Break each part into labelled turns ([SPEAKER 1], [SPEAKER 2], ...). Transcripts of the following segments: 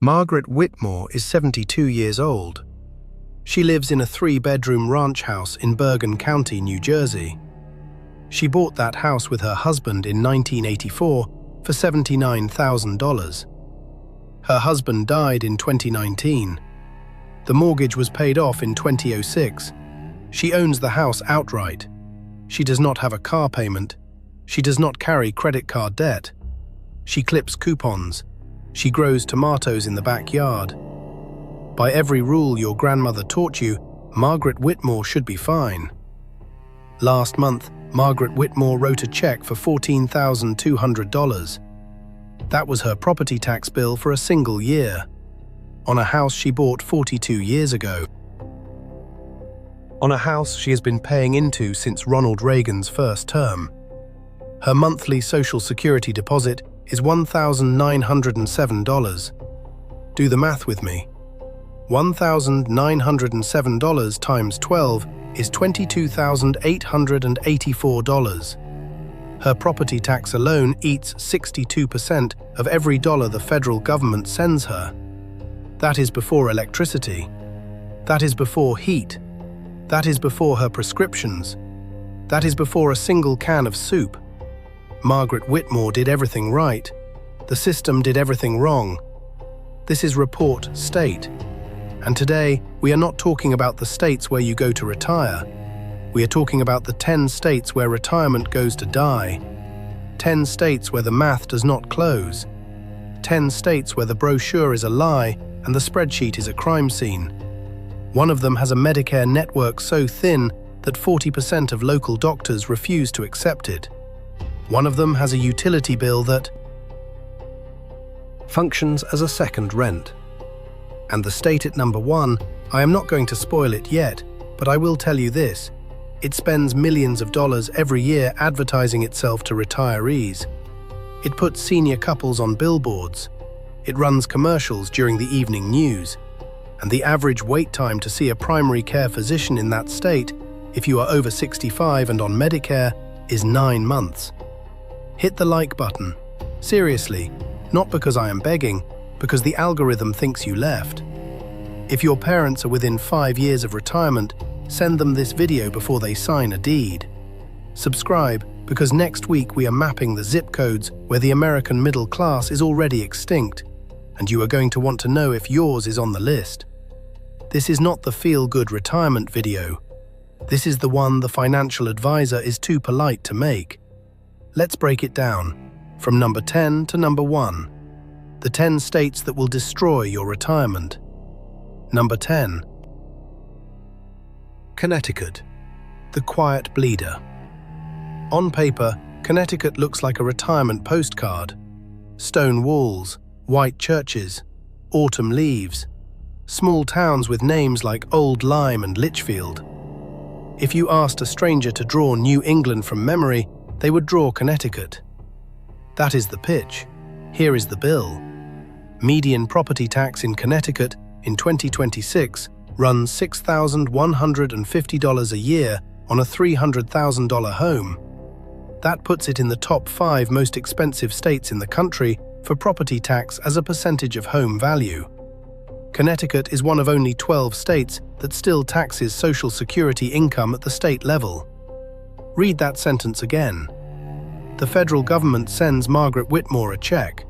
[SPEAKER 1] Margaret Whitmore is 72 years old. She lives in a 3-bedroom ranch house in Bergen County, New Jersey. She bought that house with her husband in 1984 for $79,000. Her husband died in 2019. The mortgage was paid off in 2006. She owns the house outright. She does not have a car payment. She does not carry credit card debt. She clips coupons. She grows tomatoes in the backyard. By every rule your grandmother taught you, Margaret Whitmore should be fine. Last month, Margaret Whitmore wrote a check for $14,200. That was her property tax bill for a single year, on a house she bought 42 years ago. On a house she has been paying into since Ronald Reagan's first term. Her monthly Social Security deposit is $1,907. Do the math with me. $1,907 times 12 is $22,884. Her property tax alone eats 62% of every dollar the federal government sends her. That is before electricity. That is before heat. That is before her prescriptions. That is before a single can of soup. Margaret Whitmore did everything right. The system did everything wrong. This is Report State. And today, we are not talking about the states where you go to retire. We are talking about the 10 states where retirement goes to die. 10 states where the math does not close. 10 states where the brochure is a lie and the spreadsheet is a crime scene. One of them has a Medicare network so thin that 40% of local doctors refuse to accept it. One of them has a utility bill that functions as a second rent. And the state at number 1, I am not going to spoil it yet, but I will tell you this. It spends millions of dollars every year advertising itself to retirees. It puts senior couples on billboards. It runs commercials during the evening news. And the average wait time to see a primary care physician in that state, if you are over 65 and on Medicare, is 9 months. Hit the like button. Seriously, not because I am begging, because the algorithm thinks you left. If your parents are within 5 years of retirement, send them this video before they sign a deed. Subscribe, because next week we are mapping the zip codes where the American middle class is already extinct, and you are going to want to know if yours is on the list. This is not the feel-good retirement video. This is the one the financial advisor is too polite to make. Let's break it down, from number 10 to number 1. The 10 states that will destroy your retirement. Number 10. Connecticut, the quiet bleeder. On paper, Connecticut looks like a retirement postcard. Stone walls, white churches, autumn leaves, small towns with names like Old Lyme and Litchfield. If you asked a stranger to draw New England from memory, they would draw Connecticut. That is the pitch. Here is the bill. Median property tax in Connecticut in 2026 runs $6,150 a year on a $300,000 home. That puts it in the top 5 most expensive states in the country for property tax as a percentage of home value. Connecticut is one of only 12 states that still taxes Social Security income at the state level. Read that sentence again. The federal government sends Margaret Whitmore a check.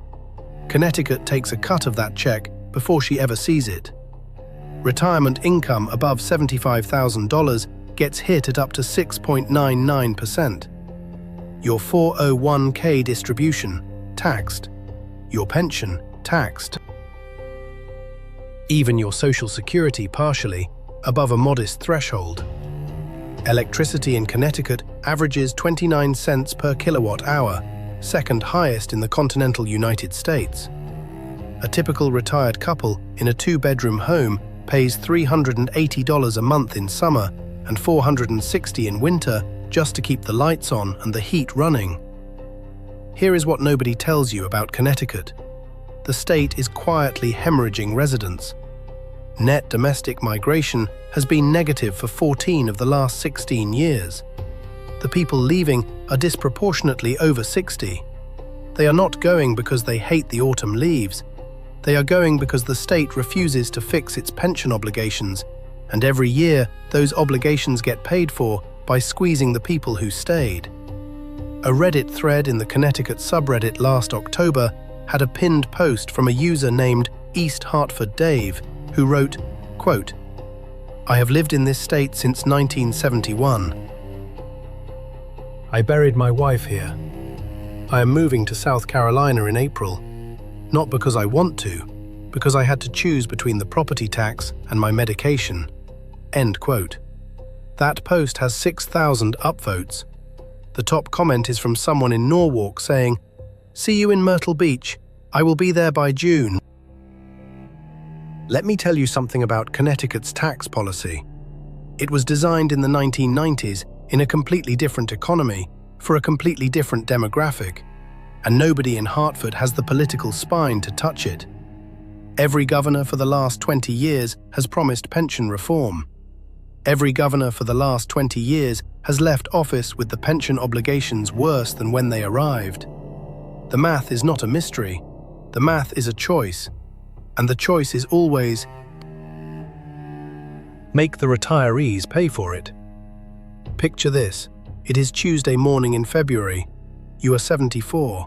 [SPEAKER 1] Connecticut takes a cut of that check before she ever sees it. Retirement income above $75,000 gets hit at up to 6.99%. Your 401k distribution, taxed. Your pension, taxed. Even your Social Security partially, above a modest threshold. Electricity in Connecticut averages 29 cents per kilowatt hour, second highest in the continental United States. A typical retired couple in a 2-bedroom home pays $380 a month in summer and $460 in winter just to keep the lights on and the heat running. Here is what nobody tells you about Connecticut. The state is quietly hemorrhaging residents. Net domestic migration has been negative for 14 of the last 16 years. The people leaving are disproportionately over 60. They are not going because they hate the autumn leaves. They are going because the state refuses to fix its pension obligations, and every year those obligations get paid for by squeezing the people who stayed. A Reddit thread in the Connecticut subreddit last October had a pinned post from a user named East Hartford Dave, who wrote, quote, "I have lived in this state since 1971. I buried my wife here. I am moving to South Carolina in April, not because I want to, because I had to choose between the property tax and my medication." End quote. That post has 6,000 upvotes. The top comment is from someone in Norwalk saying, "See you in Myrtle Beach. I will be there by June." Let me tell you something about Connecticut's tax policy. It was designed in the 1990s in a completely different economy for a completely different demographic, and nobody in Hartford has the political spine to touch it. Every governor for the last 20 years has promised pension reform. Every governor for the last 20 years has left office with the pension obligations worse than when they arrived. The math is not a mystery. The math is a choice. And the choice is always make the retirees pay for it. Picture this. It is Tuesday morning in February. You are 74.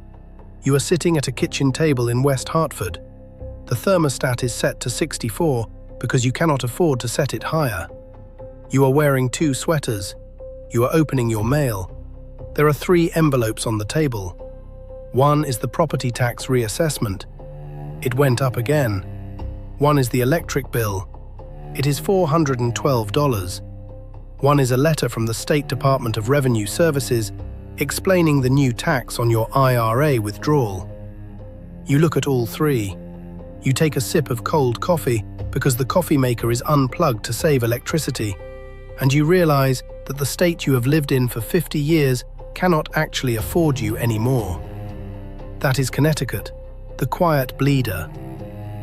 [SPEAKER 1] You are sitting at a kitchen table in West Hartford. The thermostat is set to 64 because you cannot afford to set it higher. You are wearing 2 sweaters. You are opening your mail. There are 3 envelopes on the table. One is the property tax reassessment. It went up again. One is the electric bill. It is $412. One is a letter from the State Department of Revenue Services explaining the new tax on your IRA withdrawal. You look at all 3. You take a sip of cold coffee because the coffee maker is unplugged to save electricity, and you realize that the state you have lived in for 50 years cannot actually afford you anymore. That is Connecticut, the quiet bleeder.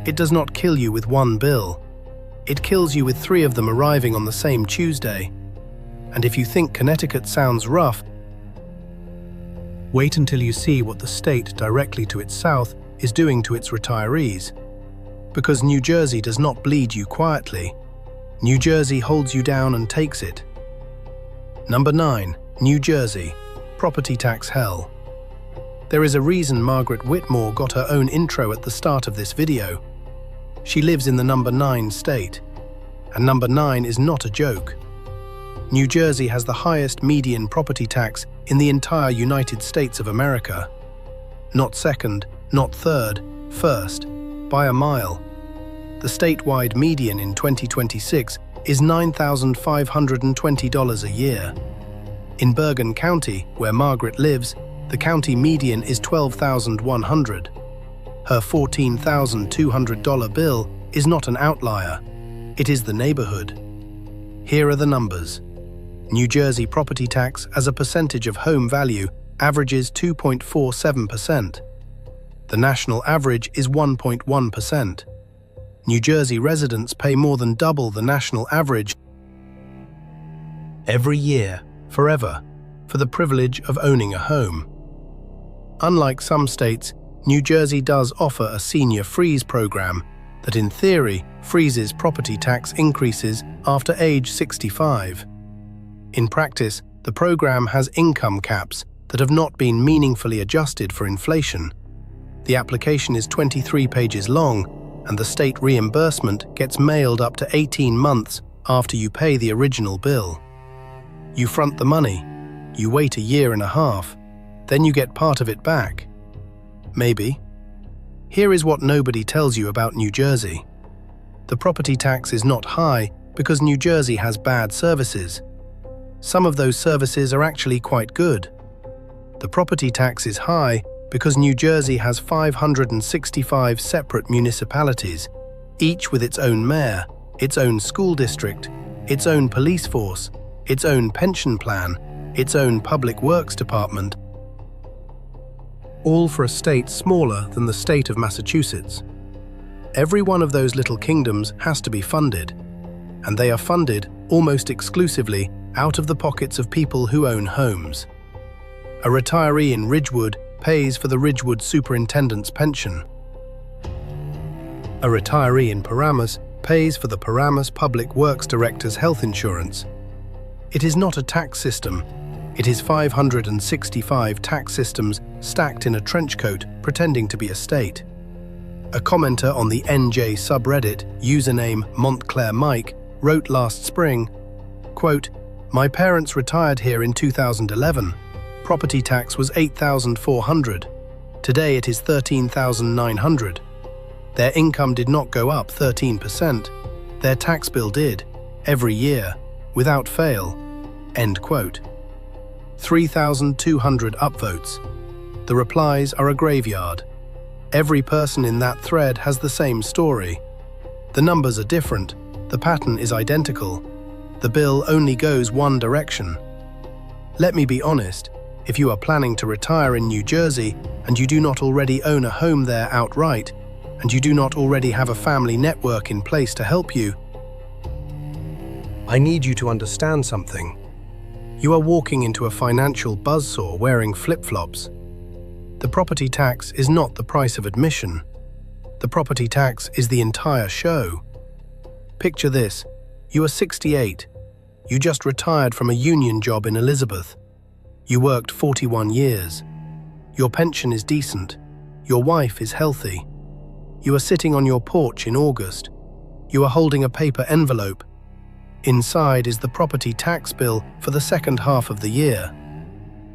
[SPEAKER 1] It does not kill you with 1 bill. It kills you with 3 of them arriving on the same Tuesday. And if you think Connecticut sounds rough, wait until you see what the state directly to its south is doing to its retirees. Because New Jersey does not bleed you quietly. New Jersey holds you down and takes it. Number 9. New Jersey. Property tax hell. There is a reason Margaret Whitmore got her own intro at the start of this video. She lives in the number 9 state. And number 9 is not a joke. New Jersey has the highest median property tax in the entire United States of America. Not second, not third, first, by a mile. The statewide median in 2026 is $9,520 a year. In Bergen County, where Margaret lives, the county median is $12,100. Her $14,200 bill is not an outlier. It is the neighborhood. Here are the numbers. New Jersey property tax as a percentage of home value averages 2.47%. The national average is 1.1%. New Jersey residents pay more than double the national average every year, forever, for the privilege of owning a home. Unlike some states, New Jersey does offer a senior freeze program that in theory freezes property tax increases after age 65. In practice, the program has income caps that have not been meaningfully adjusted for inflation. The application is 23 pages long, and the state reimbursement gets mailed up to 18 months after you pay the original bill. You front the money, you wait a year and a half, then you get part of it back. Maybe. Here is what nobody tells you about New Jersey. The property tax is not high because New Jersey has bad services. Some of those services are actually quite good. The property tax is high because New Jersey has 565 separate municipalities, each with its own mayor, its own school district, its own police force, its own pension plan, its own public works department, all for a state smaller than the state of Massachusetts. Every one of those little kingdoms has to be funded, and they are funded almost exclusively out of the pockets of people who own homes. A retiree in Ridgewood pays for the Ridgewood superintendent's pension. A retiree in Paramus pays for the Paramus Public Works Director's health insurance. It is not a tax system. It is 565 tax systems stacked in a trench coat pretending to be a state. A commenter on the NJ subreddit, username Montclair Mike, wrote last spring, quote, "My parents retired here in 2011. Property tax was $8,400. Today it is $13,900. Their income did not go up 13%. Their tax bill did, every year, without fail." End quote. 3,200 upvotes. The replies are a graveyard. Every person in that thread has the same story. The numbers are different, the pattern is identical. The bill only goes one direction. Let me be honest, if you are planning to retire in New Jersey and you do not already own a home there outright, and you do not already have a family network in place to help you, I need you to understand something. You are walking into a financial buzzsaw wearing flip-flops. The property tax is not the price of admission. The property tax is the entire show. Picture this. You are 68. You just retired from a union job in Elizabeth. You worked 41 years. Your pension is decent. Your wife is healthy. You are sitting on your porch in August. You are holding a paper envelope. Inside is the property tax bill for the second half of the year.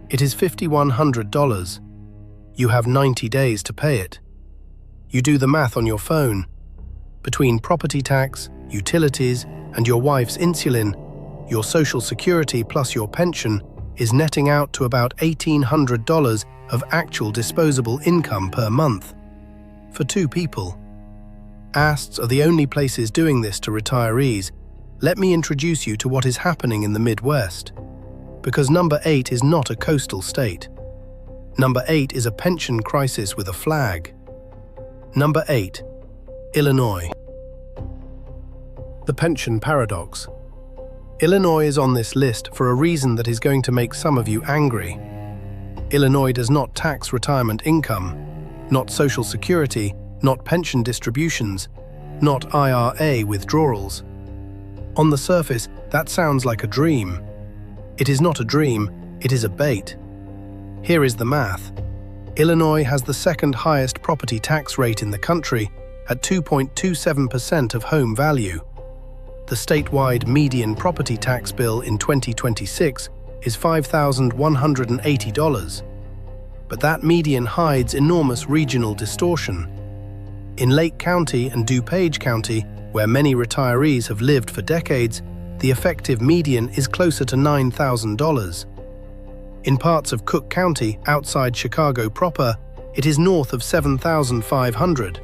[SPEAKER 1] It is $5,100. You have 90 days to pay it. You do the math on your phone. Between property tax, utilities, and your wife's insulin, your Social Security plus your pension is netting out to about $1,800 of actual disposable income per month. For two people. ASTs are the only places doing this to retirees. Let me introduce you to what is happening in the Midwest. Because number 8 is not a coastal state. Number 8 is a pension crisis with a flag. Number 8. Illinois. The pension paradox. Illinois is on this list for a reason that is going to make some of you angry. Illinois does not tax retirement income, not Social Security, not pension distributions, not IRA withdrawals. On the surface, that sounds like a dream. It is not a dream, it is a bait. Here is the math. Illinois has the second highest property tax rate in the country at 2.27% of home value. The statewide median property tax bill in 2026 is $5,180. But that median hides enormous regional distortion. In Lake County and DuPage County, where many retirees have lived for decades, the effective median is closer to $9,000. In parts of Cook County, outside Chicago proper, it is north of $7,500.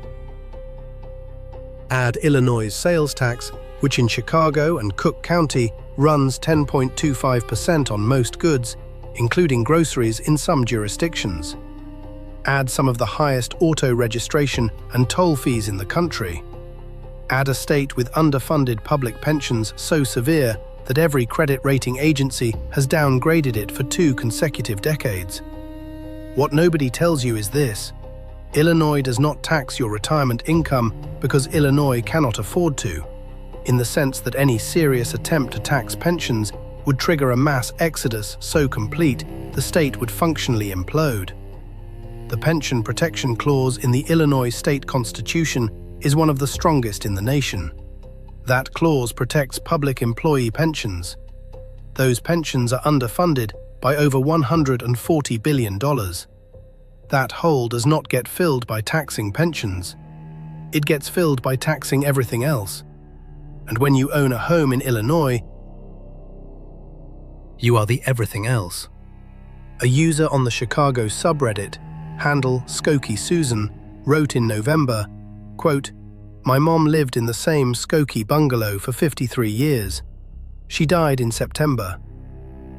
[SPEAKER 1] Add Illinois' sales tax, which in Chicago and Cook County runs 10.25% on most goods, including groceries in some jurisdictions. Add some of the highest auto registration and toll fees in the country. Add a state with underfunded public pensions so severe that every credit rating agency has downgraded it for 2 consecutive decades. What nobody tells you is this: Illinois does not tax your retirement income because Illinois cannot afford to, in the sense that any serious attempt to tax pensions would trigger a mass exodus so complete the state would functionally implode. The Pension Protection Clause in the Illinois State Constitution is one of the strongest in the nation. That clause protects public employee pensions. Those pensions are underfunded by over $140 billion. That hole does not get filled by taxing pensions. It gets filled by taxing everything else. And when you own a home in Illinois, you are the everything else. A user on the Chicago subreddit, handle Skokie Susan, wrote in November, quote, "My mom lived in the same Skokie bungalow for 53 years. She died in September.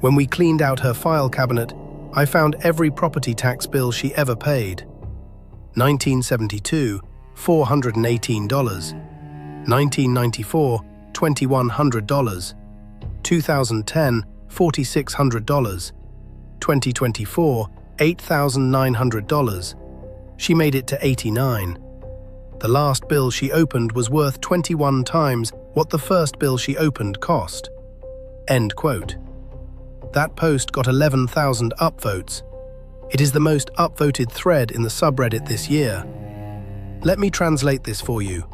[SPEAKER 1] When we cleaned out her file cabinet, I found every property tax bill she ever paid. 1972, $418. 1994, $2,100. 2010, $4,600. 2024, $8,900. She made it to 89. The last bill she opened was worth 21 times what the first bill she opened cost. End quote. That post got 11,000 upvotes. It is the most upvoted thread in the subreddit this year. Let me translate this for you.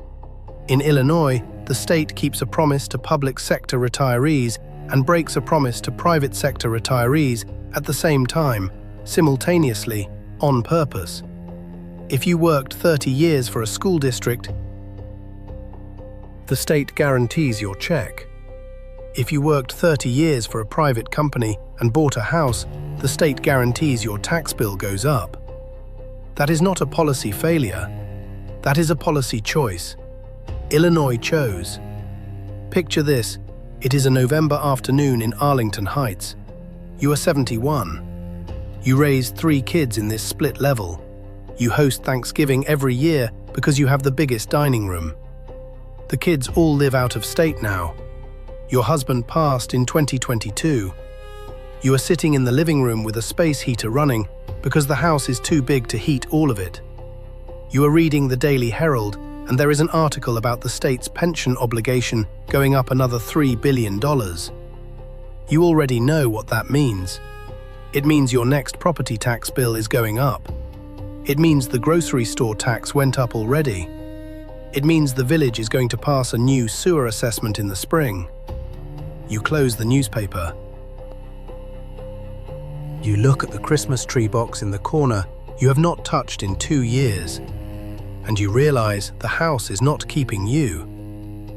[SPEAKER 1] In Illinois, the state keeps a promise to public sector retirees and breaks a promise to private sector retirees at the same time, simultaneously, on purpose. If you worked 30 years for a school district, the state guarantees your check. If you worked 30 years for a private company and bought a house, the state guarantees your tax bill goes up. That is not a policy failure. That is a policy choice. Illinois chose. Picture this. It is a November afternoon in Arlington Heights. You are 71. You raised 3 kids in this split level. You host Thanksgiving every year because you have the biggest dining room. The kids all live out of state now. Your husband passed in 2022. You are sitting in the living room with a space heater running because the house is too big to heat all of it. You are reading the Daily Herald, and there is an article about the state's pension obligation going up another $3 billion. You already know what that means. It means your next property tax bill is going up. It means the grocery store tax went up already. It means the village is going to pass a new sewer assessment in the spring. You close the newspaper. You look at the Christmas tree box in the corner you have not touched in 2 years. And you realize the house is not keeping you.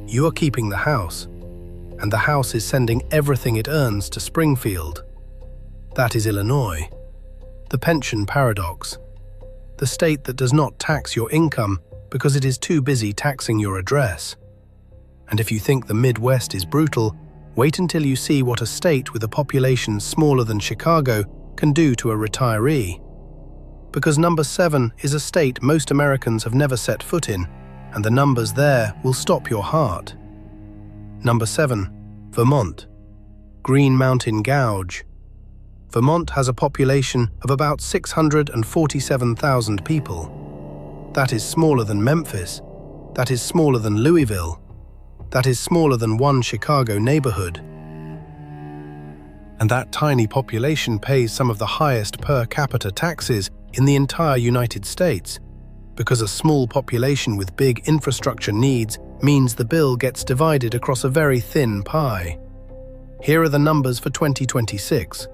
[SPEAKER 1] You are keeping the house. And the house is sending everything it earns to Springfield. That is Illinois. The pension paradox. The state that does not tax your income because it is too busy taxing your address. And if you think the Midwest is brutal, wait until you see what a state with a population smaller than Chicago can do to a retiree. Because number 7 is a state most Americans have never set foot in, and the numbers there will stop your heart. Number 7, Vermont. Green Mountain Gouge. Vermont has a population of about 647,000 people. That is smaller than Memphis. That is smaller than Louisville. That is smaller than one Chicago neighborhood. And that tiny population pays some of the highest per capita taxes in the entire United States, because a small population with big infrastructure needs means the bill gets divided across a very thin pie. Here are the numbers for 2026.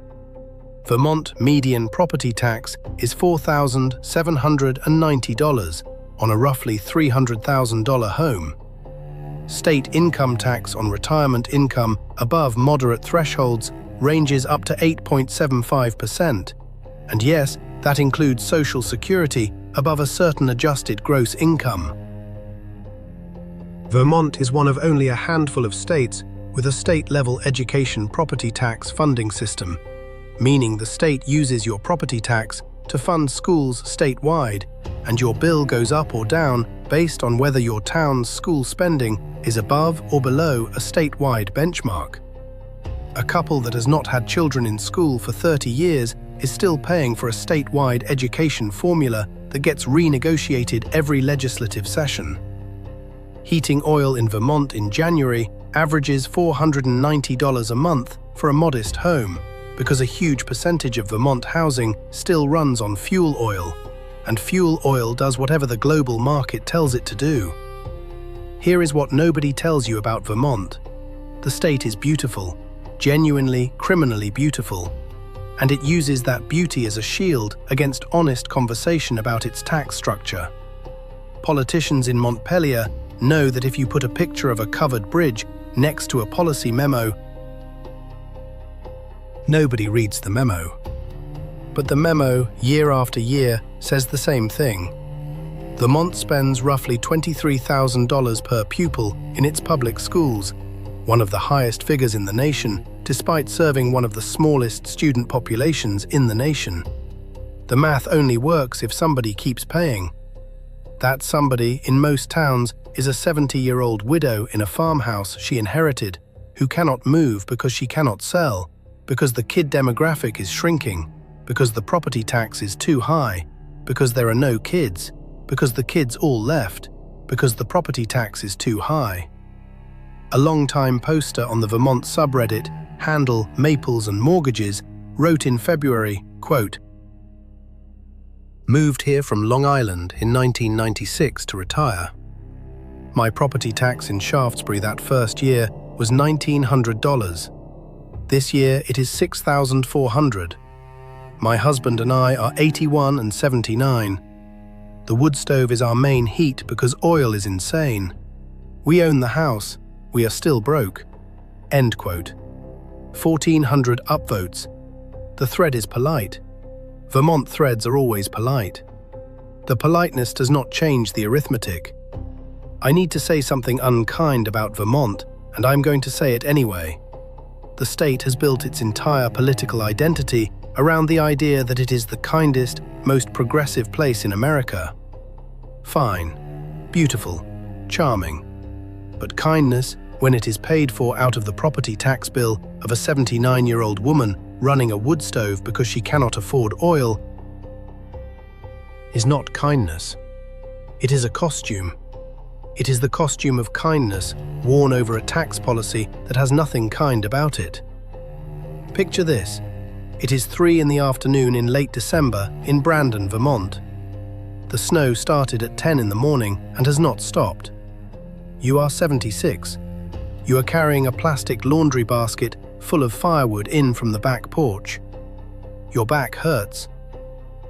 [SPEAKER 1] Vermont median property tax is $4,790 on a roughly $300,000 home. State income tax on retirement income above moderate thresholds ranges up to 8.75%. And yes, that includes Social Security above a certain adjusted gross income. Vermont is one of only a handful of states with a state-level education property tax funding system, meaning the state uses your property tax to fund schools statewide, and your bill goes up or down based on whether your town's school spending is above or below a statewide benchmark. A couple that has not had children in school for 30 years is still paying for a statewide education formula that gets renegotiated every legislative session. Heating oil in Vermont in January averages $490 a month for a modest home, because a huge percentage of Vermont housing still runs on fuel oil, and fuel oil does whatever the global market tells it to do. Here is what nobody tells you about Vermont. The state is beautiful, genuinely, criminally beautiful, and it uses that beauty as a shield against honest conversation about its tax structure. Politicians in Montpelier know that if you put a picture of a covered bridge next to a policy memo, nobody reads the memo. But the memo, year after year, says the same thing. Vermont spends roughly $23,000 per pupil in its public schools, one of the highest figures in the nation, despite serving one of the smallest student populations in the nation. The math only works if somebody keeps paying. That somebody, in most towns, is a 70-year-old widow in a farmhouse she inherited, who cannot move because she cannot sell, because the kid demographic is shrinking, because the property tax is too high, because there are no kids, because the kids all left, because the property tax is too high. A long-time poster on the Vermont subreddit, handle Maples and Mortgages, wrote in February, quote, "Moved here from Long Island in 1996 to retire. My property tax in Shaftesbury that first year was $1,900. This year it is $6,400. My husband and I are 81 and 79. The wood stove is our main heat because oil is insane. We own the house. We are still broke." End quote. 1,400 upvotes. The thread is polite. Vermont threads are always polite. The politeness does not change the arithmetic. I need to say something unkind about Vermont, and I'm going to say it anyway. The state has built its entire political identity around the idea that it is the kindest, most progressive place in America. Fine, beautiful, charming. But kindness, when it is paid for out of the property tax bill of a 79-year-old woman running a wood stove because she cannot afford oil, is not kindness. It is a costume. It is the costume of kindness worn over a tax policy that has nothing kind about it. Picture this. It is 3 in the afternoon in late December in Brandon, Vermont. The snow started at 10 in the morning and has not stopped. You are 76. You are carrying a plastic laundry basket full of firewood in from the back porch. Your back hurts.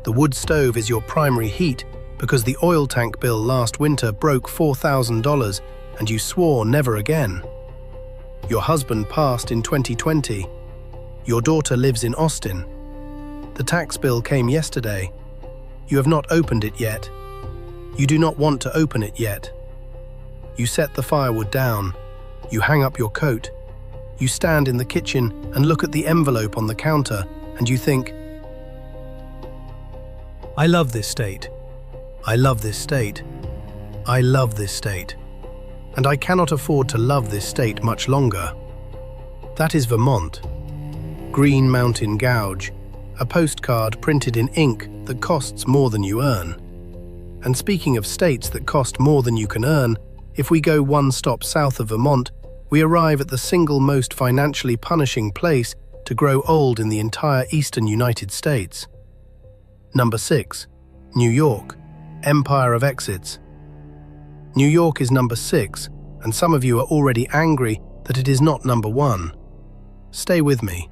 [SPEAKER 1] The wood stove is your primary heat because the oil tank bill last winter broke $4,000 and you swore never again. Your husband passed in 2020. Your daughter lives in Austin. The tax bill came yesterday. You have not opened it yet. You do not want to open it yet. You set the firewood down. You hang up your coat. You stand in the kitchen and look at the envelope on the counter, and you think, "I love this state. I love this state. I love this state. And I cannot afford to love this state much longer." That is Vermont. Green Mountain Gouge, a postcard printed in ink that costs more than you earn. And speaking of states that cost more than you can earn, if we go one stop south of Vermont, we arrive at the single most financially punishing place to grow old in the entire eastern United States. Number 6. New York, Empire of Exits. New York is number 6, and some of you are already angry that it is not number 1. Stay with me.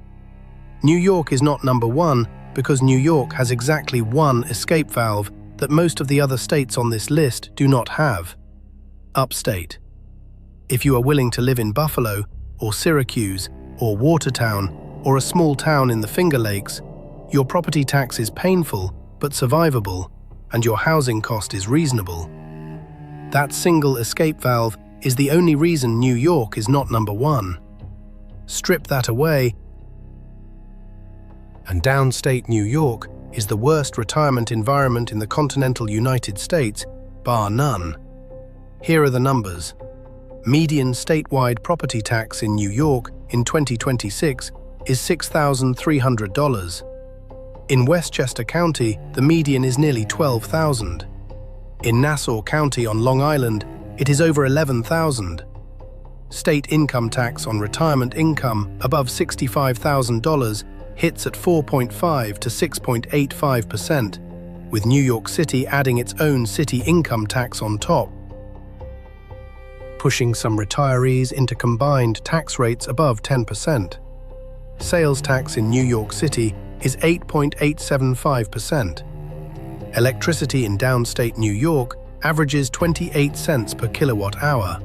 [SPEAKER 1] New York is not number 1 because New York has exactly one escape valve that most of the other states on this list do not have. Upstate. If you are willing to live in Buffalo, or Syracuse, or Watertown, or a small town in the Finger Lakes, your property tax is painful but survivable, and your housing cost is reasonable. That single escape valve is the only reason New York is not number 1. Strip that away, and downstate New York is the worst retirement environment in the continental United States, bar none. Here are the numbers. Median statewide property tax in New York in 2026 is $6,300. In Westchester County, the median is nearly $12,000. In Nassau County on Long Island, it is over $11,000. State income tax on retirement income above $65,000 hits at 4.5 to 6.85%, with New York City adding its own city income tax on top, pushing some retirees into combined tax rates above 10%. Sales tax in New York City is 8.875%. Electricity in downstate New York averages 28 cents per kilowatt hour.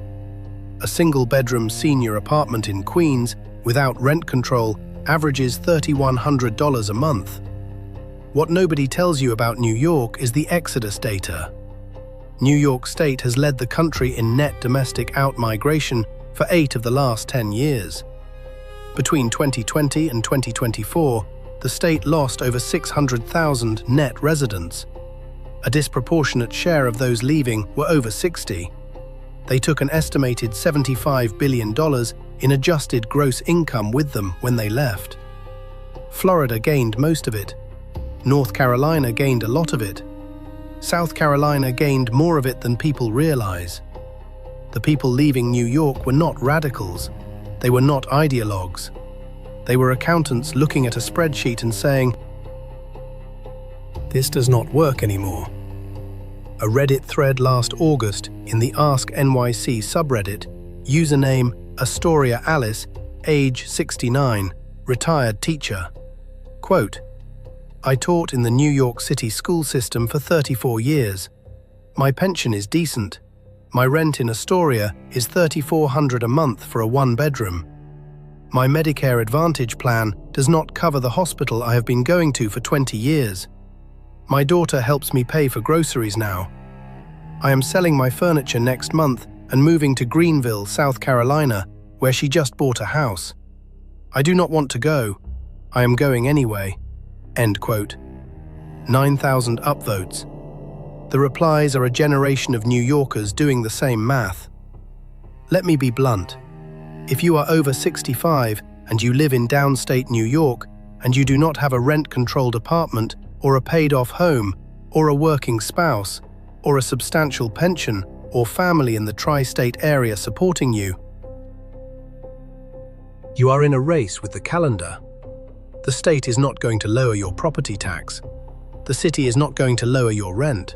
[SPEAKER 1] A single-bedroom senior apartment in Queens, without rent control, averages $3,100 a month. What nobody tells you about New York is the exodus data. New York State has led the country in net domestic outmigration for 8 of the last 10 years. Between 2020 and 2024, the state lost over 600,000 net residents. A disproportionate share of those leaving were over 60. They took an estimated $75 billion in adjusted gross income with them when they left. Florida gained most of it. North Carolina gained a lot of it. South Carolina gained more of it than people realize. The people leaving New York were not radicals. They were not ideologues. They were accountants looking at a spreadsheet and saying, "This does not work anymore." A Reddit thread last August in the Ask NYC subreddit, username Astoria Alice, age 69, retired teacher. Quote, "I taught in the New York City school system for 34 years. My pension is decent. My rent in Astoria is $3,400 a month for a one-bedroom. My Medicare Advantage plan does not cover the hospital I have been going to for 20 years. My daughter helps me pay for groceries now. I am selling my furniture next month and moving to Greenville, South Carolina, where she just bought a house. I do not want to go. I am going anyway." End quote. 9,000 upvotes. The replies are a generation of New Yorkers doing the same math. Let me be blunt. If you are over 65 and you live in downstate New York and you do not have a rent-controlled apartment or a paid-off home or a working spouse or a substantial pension or family in the tri-state area supporting you, you are in a race with the calendar. The state is not going to lower your property tax. The city is not going to lower your rent.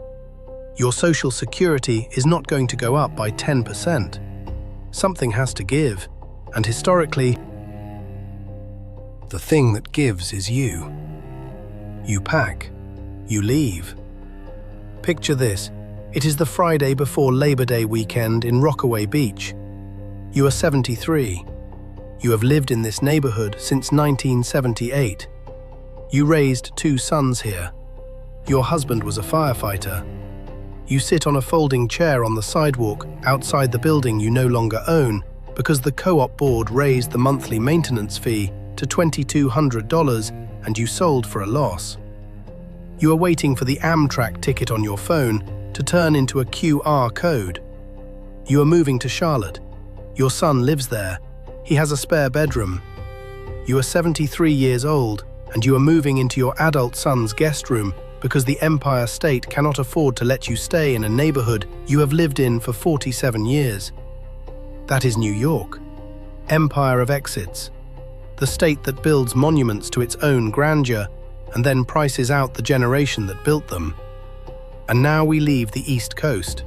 [SPEAKER 1] Your Social Security is not going to go up by 10%. Something has to give, and historically, the thing that gives is you. You pack. You leave. Picture this. It is the Friday before Labor Day weekend in Rockaway Beach. You are 73. You have lived in this neighborhood since 1978. You raised 2 sons here. Your husband was a firefighter. You sit on a folding chair on the sidewalk outside the building you no longer own because the co-op board raised the monthly maintenance fee to $2,200 and you sold for a loss. You are waiting for the Amtrak ticket on your phone to turn into a QR code. You are moving to Charlotte. Your son lives there. He has a spare bedroom. You are 73 years old and you are moving into your adult son's guest room because the Empire State cannot afford to let you stay in a neighborhood you have lived in for 47 years. That is New York. Empire of exits. The state that builds monuments to its own grandeur and then prices out the generation that built them. And now we leave the East Coast.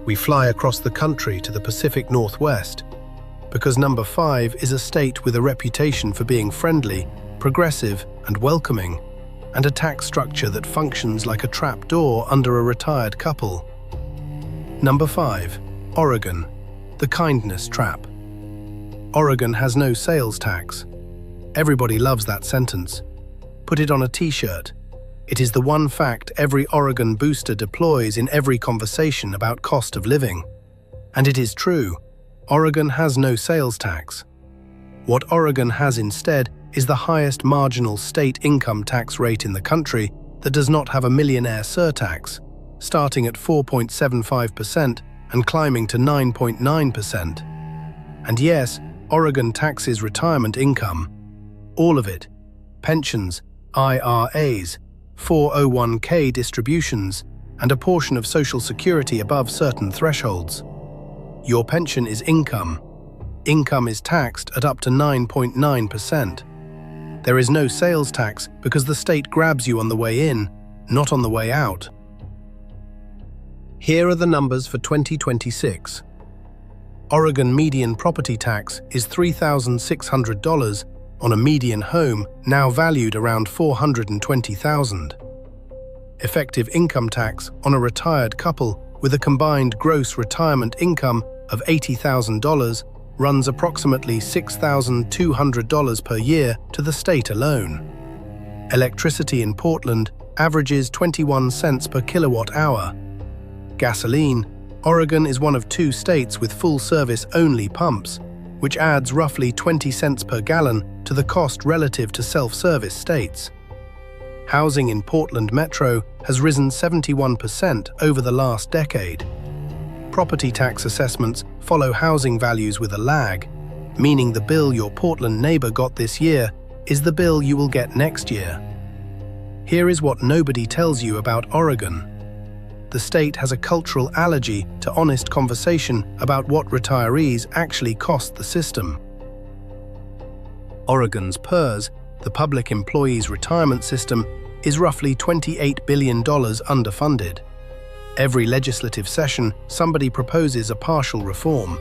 [SPEAKER 1] We fly across the country to the Pacific Northwest because number 5 is a state with a reputation for being friendly, progressive, and welcoming, and a tax structure that functions like a trap door under a retired couple. Number 5, Oregon, the kindness trap. Oregon has no sales tax. Everybody loves that sentence. Put it on a t-shirt. It is the one fact every Oregon booster deploys in every conversation about cost of living. And it is true. Oregon has no sales tax. What Oregon has instead is the highest marginal state income tax rate in the country that does not have a millionaire surtax, starting at 4.75% and climbing to 9.9%. And yes, Oregon taxes retirement income. All of it. Pensions, IRAs, 401k distributions, and a portion of Social Security above certain thresholds. Your pension is income. Income is taxed at up to 9.9%. There is no sales tax because the state grabs you on the way in, not on the way out. Here are the numbers for 2026. Oregon median property tax is $3,600 on a median home now valued around $420,000. Effective income tax on a retired couple with a combined gross retirement income of $80,000 runs approximately $6,200 per year to the state alone. Electricity in Portland averages 21 cents per kilowatt hour. Gasoline, Oregon is one of 2 states with full-service-only pumps, which adds roughly 20 cents per gallon to the cost relative to self-service states. Housing in Portland Metro has risen 71% over the last decade. Property tax assessments follow housing values with a lag, meaning the bill your Portland neighbor got this year is the bill you will get next year. Here is what nobody tells you about Oregon. The state has a cultural allergy to honest conversation about what retirees actually cost the system. Oregon's PERS, the Public Employees Retirement System, is roughly $28 billion underfunded. Every legislative session, somebody proposes a partial reform.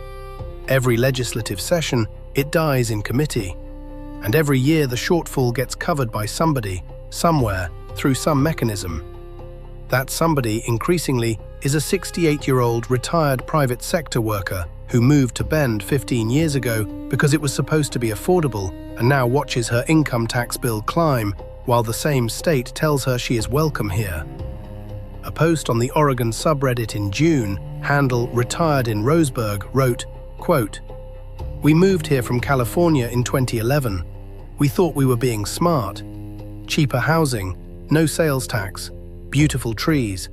[SPEAKER 1] Every legislative session, it dies in committee. And every year the shortfall gets covered by somebody, somewhere, through some mechanism. That somebody, increasingly, is a 68-year-old retired private sector worker who moved to Bend 15 years ago because it was supposed to be affordable and now watches her income tax bill climb while the same state tells her she is welcome here. A post on the Oregon subreddit in June, handle Retired in Roseburg, wrote, quote, "We moved here from California in 2011. We thought we were being smart. Cheaper housing, no sales tax, beautiful trees.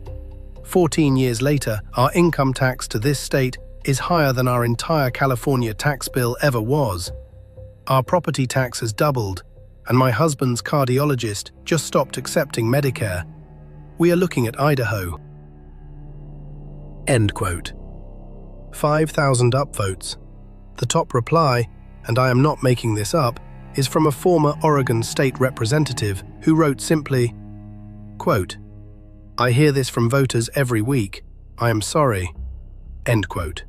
[SPEAKER 1] 14 years later, our income tax to this state is higher than our entire California tax bill ever was. Our property tax has doubled, and my husband's cardiologist just stopped accepting Medicare. We are looking at Idaho." End quote. 5,000 upvotes. The top reply, and I am not making this up, is from a former Oregon state representative who wrote simply, quote, "I hear this from voters every week. I am sorry." End quote.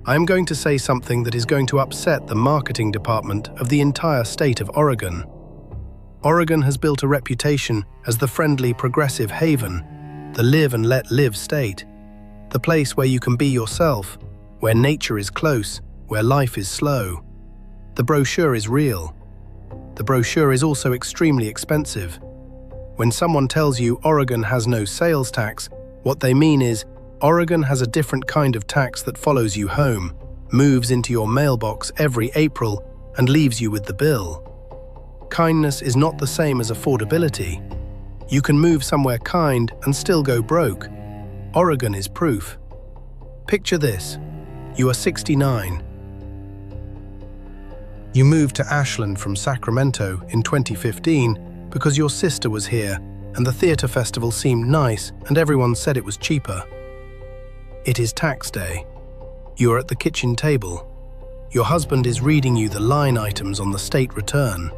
[SPEAKER 1] I am going to say something that is going to upset the marketing department of the entire state of Oregon. Oregon has built a reputation as the friendly, progressive haven, the live and let live state, the place where you can be yourself, where nature is close, where life is slow. The brochure is real. The brochure is also extremely expensive. When someone tells you Oregon has no sales tax, what they mean is Oregon has a different kind of tax that follows you home, moves into your mailbox every April, and leaves you with the bill. Kindness is not the same as affordability. You can move somewhere kind and still go broke. Oregon is proof. Picture this. You are 69. You moved to Ashland from Sacramento in 2015 because your sister was here and the theater festival seemed nice and everyone said it was cheaper. It is tax day. You are at the kitchen table. Your husband is reading you the line items on the state return.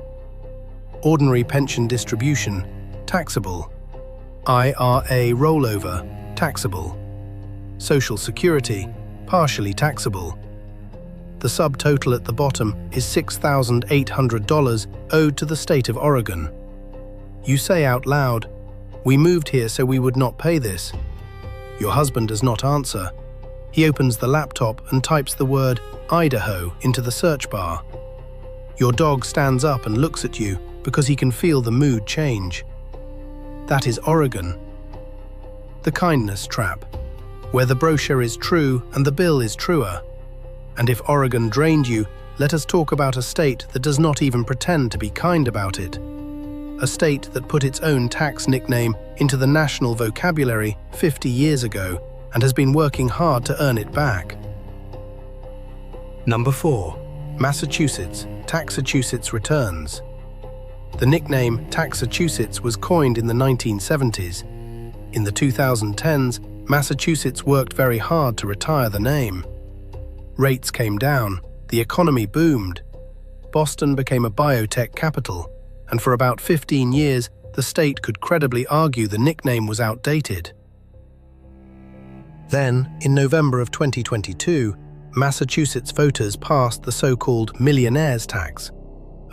[SPEAKER 1] Ordinary pension distribution, taxable. IRA rollover, taxable. Social Security, partially taxable. The subtotal at the bottom is $6,800 owed to the state of Oregon. You say out loud, "We moved here so we would not pay this." Your husband does not answer. He opens the laptop and types the word Idaho into the search bar. Your dog stands up and looks at you because he can feel the mood change. That is Oregon. The kindness trap, where the brochure is true and the bill is truer. And if Oregon drained you, let us talk about a state that does not even pretend to be kind about it. A state that put its own tax nickname into the national vocabulary 50 years ago and has been working hard to earn it back. Number 4. Massachusetts, Taxachusetts returns. The nickname Taxachusetts was coined in the 1970s. In the 2010s, Massachusetts worked very hard to retire the name. Rates came down, the economy boomed. Boston became a biotech capital, and for about 15 years, the state could credibly argue the nickname was outdated. Then, in November of 2022, Massachusetts voters passed the so-called millionaire's tax,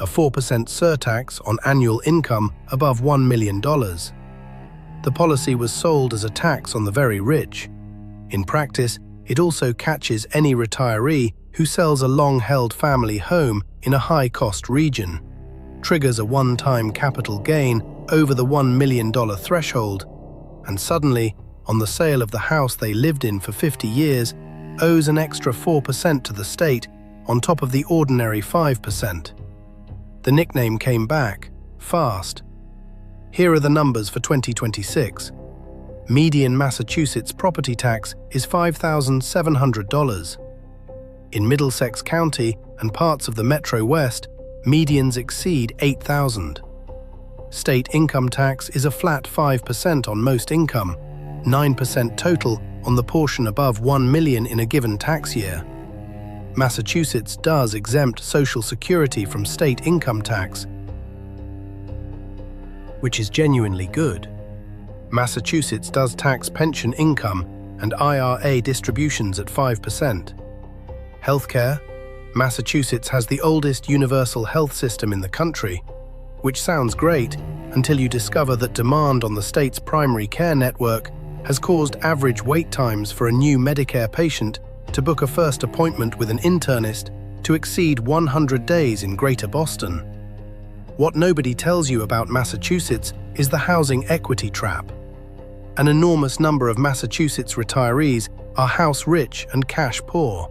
[SPEAKER 1] a 4% surtax on annual income above $1 million. The policy was sold as a tax on the very rich. In practice, it also catches any retiree who sells a long-held family home in a high-cost region, triggers a one-time capital gain over the $1 million threshold, and suddenly, on the sale of the house they lived in for 50 years, owes an extra 4% to the state on top of the ordinary 5%. The nickname came back, fast. Here are the numbers for 2026. Median Massachusetts property tax is $5,700. In Middlesex County and parts of the Metro West, medians exceed $8,000. State income tax is a flat 5% on most income, 9% total on the portion above 1 million in a given tax year. Massachusetts does exempt Social Security from state income tax, which is genuinely good. Massachusetts does tax pension income and IRA distributions at 5%. Healthcare. Massachusetts has the oldest universal health system in the country, which sounds great until you discover that demand on the state's primary care network has caused average wait times for a new Medicare patient to book a first appointment with an internist to exceed 100 days in Greater Boston. What nobody tells you about Massachusetts is the housing equity trap. An enormous number of Massachusetts retirees are house rich and cash poor.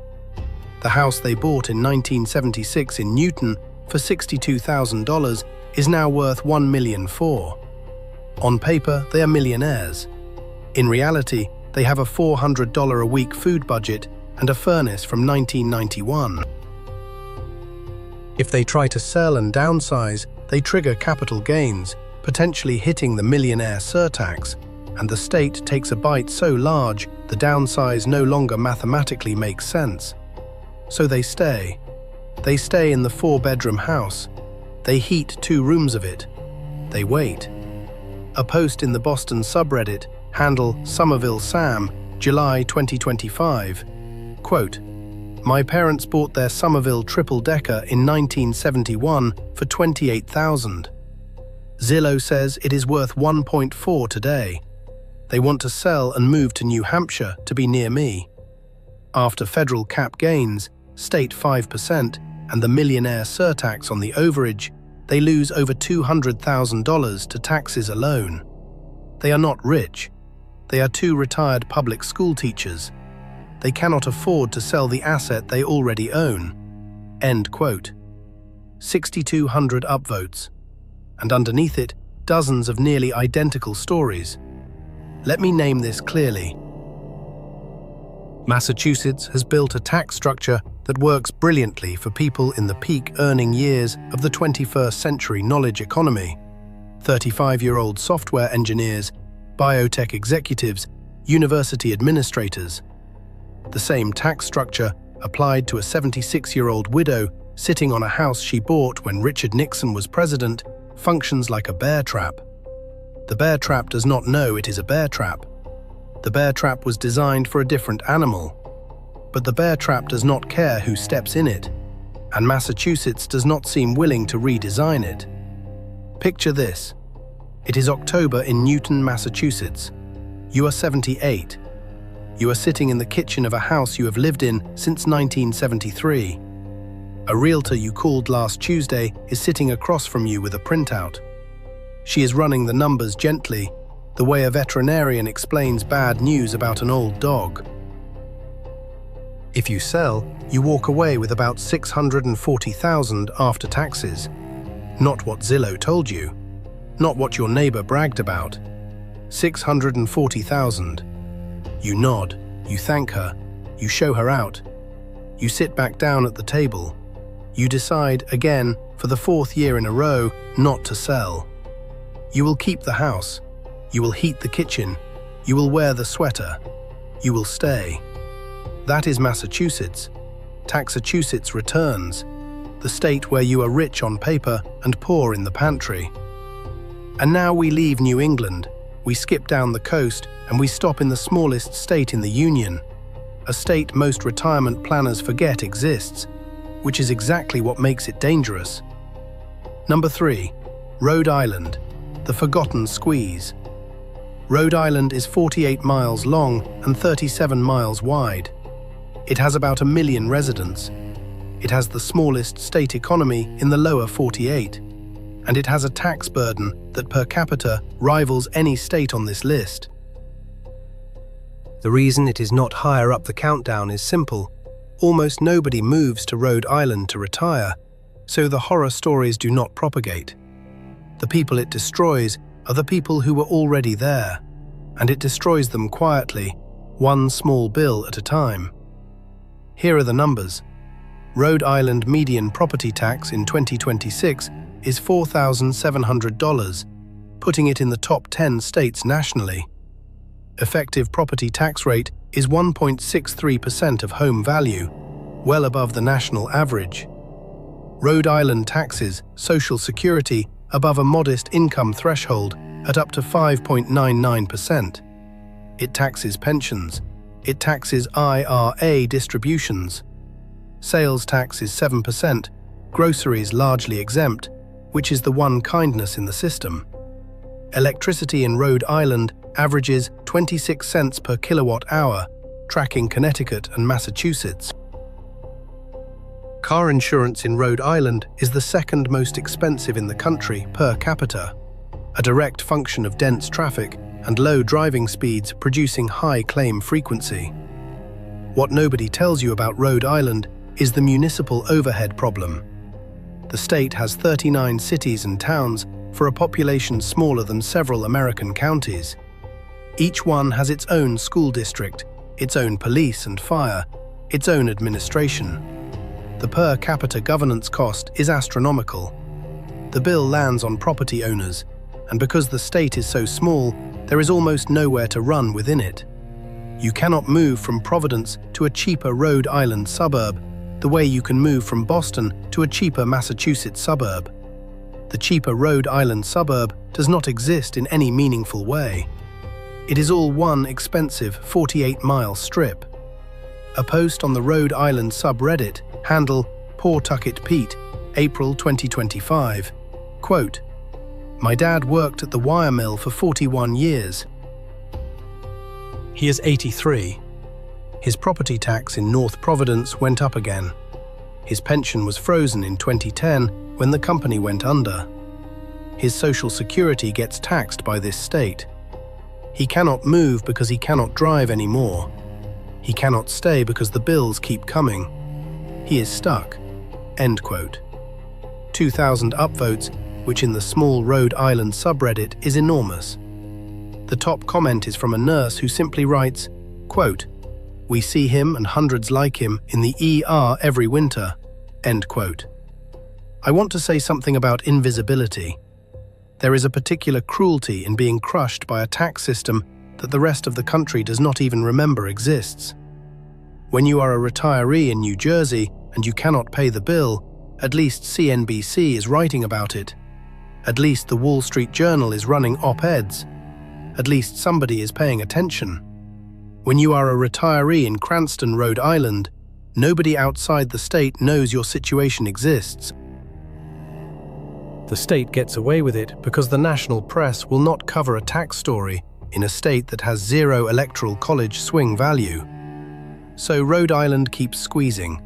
[SPEAKER 1] The house they bought in 1976 in Newton for $62,000 is now worth $1 million. On paper, they are millionaires. In reality, they have a $400 a week food budget and a furnace from 1991. If they try to sell and downsize, they trigger capital gains, potentially hitting the millionaire surtax, and the state takes a bite so large the downsize no longer mathematically makes sense. So they stay. They stay in the 4-bedroom house. They heat 2 rooms of it. They wait. A post in the Boston subreddit, handle Somerville Sam, July 2025. Quote, "My parents bought their Somerville triple-decker in 1971 for $28,000. Zillow says it is worth 1.4 today. They want to sell and move to New Hampshire to be near me. After federal cap gains, state 5%, and the millionaire surtax on the overage, they lose over $200,000 to taxes alone. They are not rich. They are 2 retired public school teachers. They cannot afford to sell the asset they already own." End quote. 6,200 upvotes. And underneath it, dozens of nearly identical stories. Let me name this clearly. Massachusetts has built a tax structure that works brilliantly for people in the peak earning years of the 21st century knowledge economy. 35-year-old software engineers, biotech executives, university administrators. The same tax structure applied to a 76-year-old widow sitting on a house she bought when Richard Nixon was president functions like a bear trap. The bear trap does not know it is a bear trap. The bear trap was designed for a different animal. But the bear trap does not care who steps in it, and Massachusetts does not seem willing to redesign it. Picture this. It is October in Newton, Massachusetts. You are 78. You are sitting in the kitchen of a house you have lived in since 1973. A realtor you called last Tuesday is sitting across from you with a printout. She is running the numbers gently, the way a veterinarian explains bad news about an old dog. If you sell, you walk away with about $640,000 after taxes. Not what Zillow told you. Not what your neighbor bragged about. $640,000. You nod, you thank her, you show her out. You sit back down at the table. You decide, again, for the 4th year in a row, not to sell. You will keep the house. You will heat the kitchen. You will wear the sweater. You will stay. That is Massachusetts. Taxachusetts returns. The state where you are rich on paper and poor in the pantry. And now we leave New England. We skip down the coast and we stop in the smallest state in the Union. A state most retirement planners forget exists, which is exactly what makes it dangerous. Number 3. Rhode Island, the forgotten squeeze. Rhode Island is 48 miles long and 37 miles wide. It has about 1 million residents. It has the smallest state economy in the lower 48, and it has a tax burden that per capita rivals any state on this list. The reason it is not higher up the countdown is simple. Almost nobody moves to Rhode Island to retire, so the horror stories do not propagate. The people it destroys are the people who were already there, and it destroys them quietly, one small bill at a time. Here are the numbers. Rhode Island median property tax in 2026 is $4,700, putting it in the top 10 states nationally. Effective property tax rate is 1.63% of home value, well above the national average. Rhode Island taxes Social Security above a modest income threshold at up to 5.99%. It taxes pensions. It taxes IRA distributions. Sales tax is 7%, groceries largely exempt, which is the one kindness in the system. Electricity in Rhode Island averages 26 cents per kilowatt hour, tracking Connecticut and Massachusetts. Car insurance in Rhode Island is the second most expensive in the country per capita, a direct function of dense traffic and low driving speeds producing high claim frequency. What nobody tells you about Rhode Island is the municipal overhead problem. The state has 39 cities and towns for a population smaller than several American counties. Each one has its own school district, its own police and fire, its own administration. The per capita governance cost is astronomical. The bill lands on property owners, and because the state is so small, there is almost nowhere to run within it. You cannot move from Providence to a cheaper Rhode Island suburb the way you can move from Boston to a cheaper Massachusetts suburb. The cheaper Rhode Island suburb does not exist in any meaningful way. It is all one expensive 48-mile strip. A post on the Rhode Island subreddit, handle Pawtucket Pete, April 2025. Quote, "My dad worked at the wire mill for 41 years. He is 83. His property tax in North Providence went up again. His pension was frozen in 2010 when the company went under. His Social Security gets taxed by this state. He cannot move because he cannot drive anymore. He cannot stay because the bills keep coming. He is stuck." End quote. 2,000 upvotes, which in the small Rhode Island subreddit is enormous. The top comment is from a nurse who simply writes, quote, "We see him and hundreds like him in the ER every winter." End quote. I want to say something about invisibility. There is a particular cruelty in being crushed by a tax system that the rest of the country does not even remember exists. When you are a retiree in New Jersey and you cannot pay the bill, at least CNBC is writing about it. At least the Wall Street Journal is running op-eds. At least somebody is paying attention. When you are a retiree in Cranston, Rhode Island, nobody outside the state knows your situation exists. The state gets away with it because the national press will not cover a tax story in a state that has zero electoral college swing value. So Rhode Island keeps squeezing,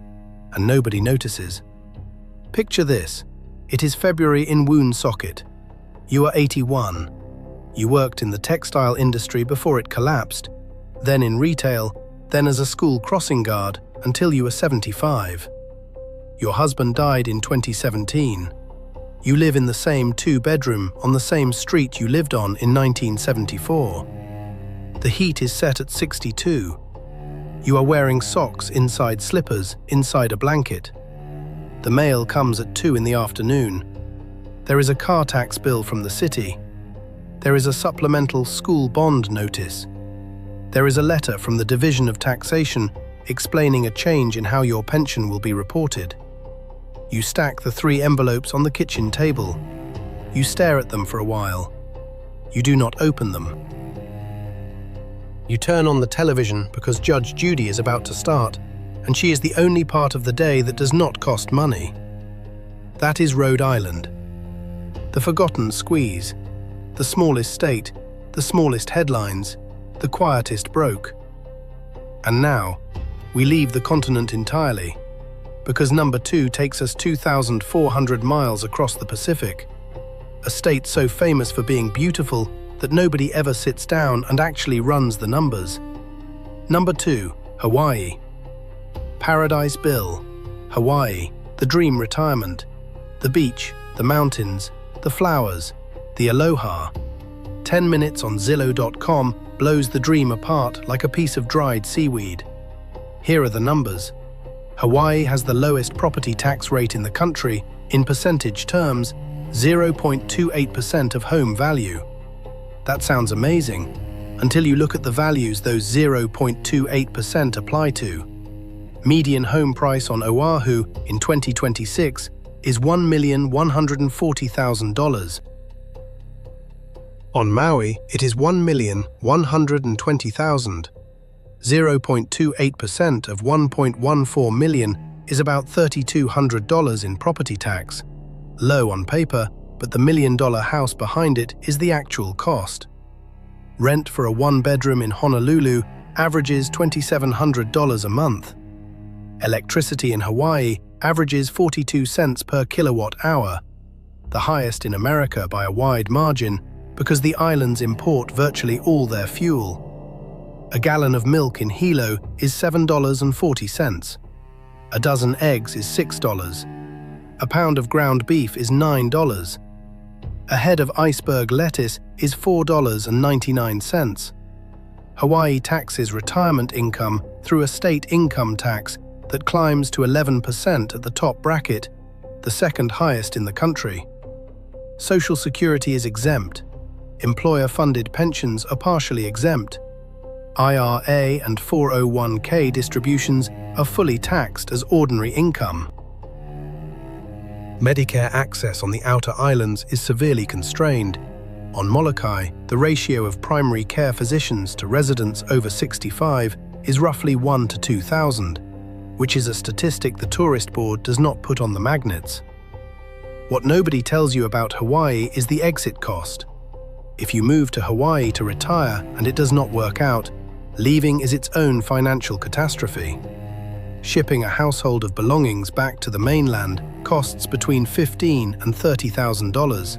[SPEAKER 1] and nobody notices. Picture this. It is February in Woonsocket. You are 81. You worked in the textile industry before it collapsed, then in retail, then as a school crossing guard until you were 75. Your husband died in 2017. You live in the same two-bedroom on the same street you lived on in 1974. The heat is set at 62. You are wearing socks inside slippers, inside a blanket. The mail comes at 2 in the afternoon. There is a car tax bill from the city. There is a supplemental school bond notice. There is a letter from the Division of Taxation explaining a change in how your pension will be reported. You stack the 3 envelopes on the kitchen table. You stare at them for a while. You do not open them. You turn on the television because Judge Judy is about to start, and she is the only part of the day that does not cost money. That is Rhode Island. The forgotten squeeze. The smallest state, the smallest headlines, the quietest broke. And now, we leave the continent entirely, because number 2 takes us 2,400 miles across the Pacific, a state so famous for being beautiful that nobody ever sits down and actually runs the numbers. Number 2, Hawaii. Paradise Bill. Hawaii, the dream retirement. The beach, the mountains, the flowers, the aloha. 10 minutes on Zillow.com blows the dream apart like a piece of dried seaweed. Here are the numbers. Hawaii has the lowest property tax rate in the country, in percentage terms, 0.28% of home value. That sounds amazing, until you look at the values those 0.28% apply to. Median home price on Oahu in 2026 is $1,140,000. On Maui, it is $1,120,000. 0.28% of $1.14 million is about $3,200 in property tax. Low on paper, but the million-dollar house behind it is the actual cost. Rent for a one-bedroom in Honolulu averages $2,700 a month. Electricity in Hawaii averages 42 cents per kilowatt hour, the highest in America by a wide margin because the islands import virtually all their fuel. A gallon of milk in Hilo is $7.40. A dozen eggs is $6. A pound of ground beef is $9. A head of iceberg lettuce is $4.99. Hawaii taxes retirement income through a state income tax that climbs to 11% at the top bracket, the second highest in the country. Social Security is exempt. Employer-funded pensions are partially exempt. IRA and 401k distributions are fully taxed as ordinary income. Medicare access on the outer islands is severely constrained. On Molokai, the ratio of primary care physicians to residents over 65 is roughly 1 to 2,000, which is a statistic the tourist board does not put on the magnets. What nobody tells you about Hawaii is the exit cost. If you move to Hawaii to retire and it does not work out, leaving is its own financial catastrophe. Shipping a household of belongings back to the mainland costs between $15,000 and $30,000.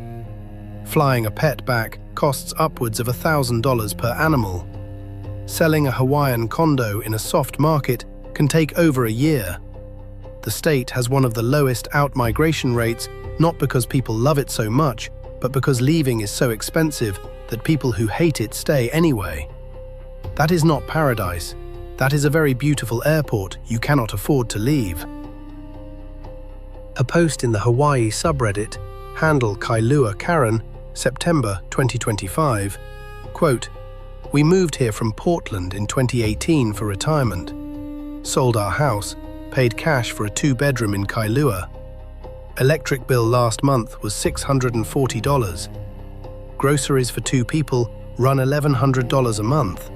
[SPEAKER 1] Flying a pet back costs upwards of $1,000 per animal. Selling a Hawaiian condo in a soft market can take over a year. The state has one of the lowest out-migration rates, not because people love it so much, but because leaving is so expensive that people who hate it stay anyway. That is not paradise. That is a very beautiful airport you cannot afford to leave. A post in the Hawaii subreddit, handle Kailua Karen, September 2025, quote, "We moved here from Portland in 2018 for retirement. Sold our house, paid cash for a 2-bedroom in Kailua. Electric bill last month was $640. Groceries for 2 people run $1,100 a month.